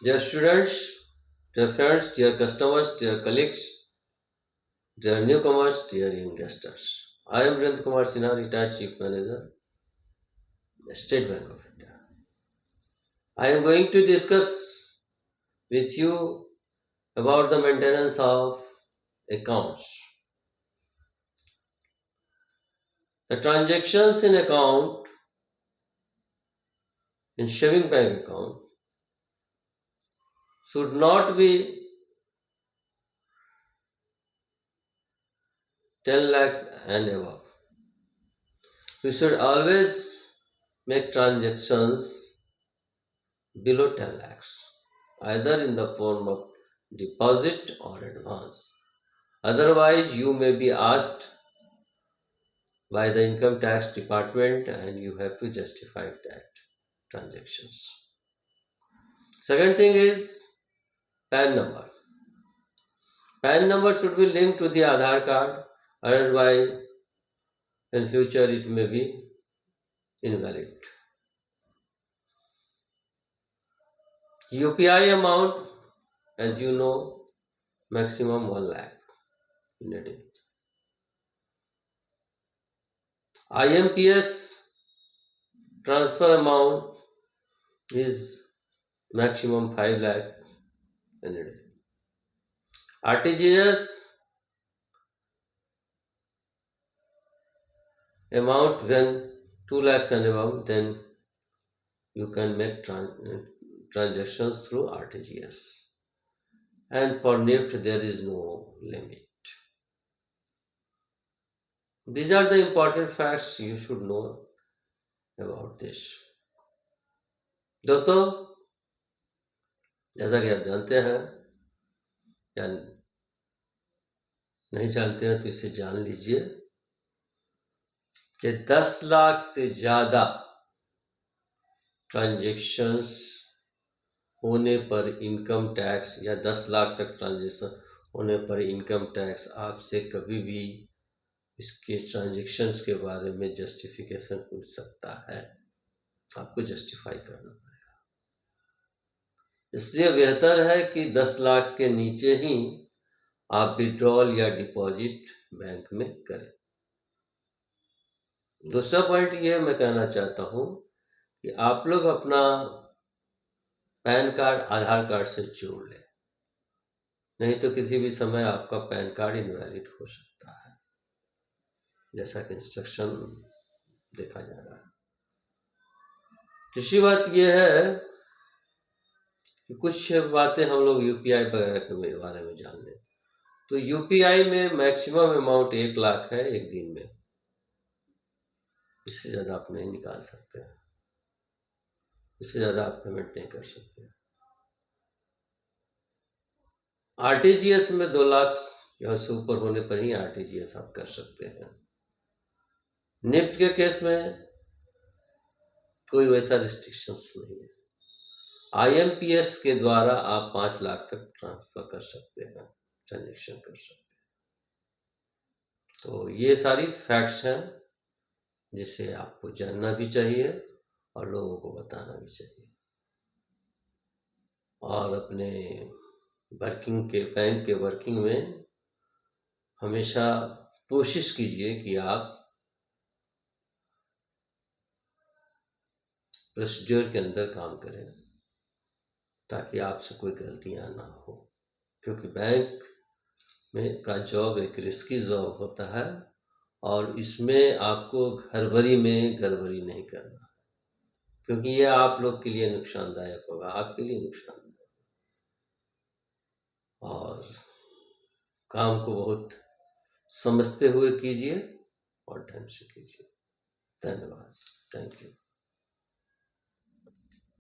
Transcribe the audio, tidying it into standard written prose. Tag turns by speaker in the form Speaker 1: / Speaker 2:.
Speaker 1: Dear students, dear friends, dear customers, dear colleagues, dear newcomers, dear young guesters. I am Brent Kumar Sinha, retired Chief Manager, State Bank of India. I am going to discuss with you about the maintenance of accounts. The transactions in account, in saving bank account, should not be 10 lakhs and above. We should always make transactions below 10 lakhs, either in the form of deposit or advance. Otherwise, you may be asked by the income tax department and you have to justify that transactions. Second thing is PAN number. PAN number should be linked to the Aadhaar card, otherwise in future it may be invalid. UPI amount, as you know, maximum 1 lakh in a day. IMPS transfer amount is maximum 5 lakh in a day. RTGS amount when 2 lakhs and above, then you can make transactions through RTGS. And for NEFT, there is no limit. These are the important facts you should know about this. दोस्तों, जैसा कि आप जानते हैं या नहीं जानते हैं तो इसे जान लीजिए कि 10 लाख से ज़्यादा ट्रांजैक्शंस होने पर इनकम टैक्स या 10 लाख तक ट्रांजैक्शन होने पर इनकम टैक्स आपसे कभी भी इसके ट्रांजैक्शंस के बारे में जस्टिफिकेशन पूछ सकता है। आपको जस्टिफाई करना पड़ेगा। इसलिए बेहतर है कि 10 लाख के नीचे ही आप विड्रॉल या डिपॉजिट बैंक में करें। दूसरा पॉइंट ये मैं कहना चाहता हूँ कि आप लोग अपना पैन कार्ड आधार कार्ड से जोड़ लें, नहीं तो किसी भी समय आपका पैन कार्ड इनवैलिड हो सकता है, जैसा कि इंस्ट्रक्शन देखा जा रहा है। दूसरी बात यह है कि कुछ बातें हम लोग यूपीआई वगैरह के बारे में जान लें। तो यूपीआई में मैक्सिमम अमाउंट 1 लाख है एक दिन में, इससे ज़्यादा आप नहीं निकाल सकते, इससे ज़्यादा आप पेमेंट नहीं कर सकते। आरटीजीएस में 2 लाख या उससे ऊपर होने पर ही आरटीजीएस आप कर सकते हैं। निफ्ट के केस में कोई वैसा रिस्ट्रिक्शंस नहीं है। आईएमपीएस के द्वारा आप 5 लाख तक ट्रांसफर कर सकते हैं, ट्रांजेक्शन कर सकते हैं। तो ये सारी फैक्ट्स हैं जिसे आपको जानना भी चाहिए और लोगों को बताना भी चाहिए। और अपने बैंक के वर्किंग में हमेशा कोशिश कीजिए कि आप प्रोसीड्योर के अंदर काम करें ताकि आपसे कोई गलतियां ना हो, क्योंकि बैंक में का जॉब एक रिस्की जॉब होता है और इसमें आपको हड़बड़ी में गड़बड़ी नहीं करना, क्योंकि ये आप लोग के लिए नुकसानदायक होगा, आपके लिए नुकसानदायक। और काम को बहुत समझते हुए कीजिए और ढंग से कीजिए। धन्यवाद। Thank you.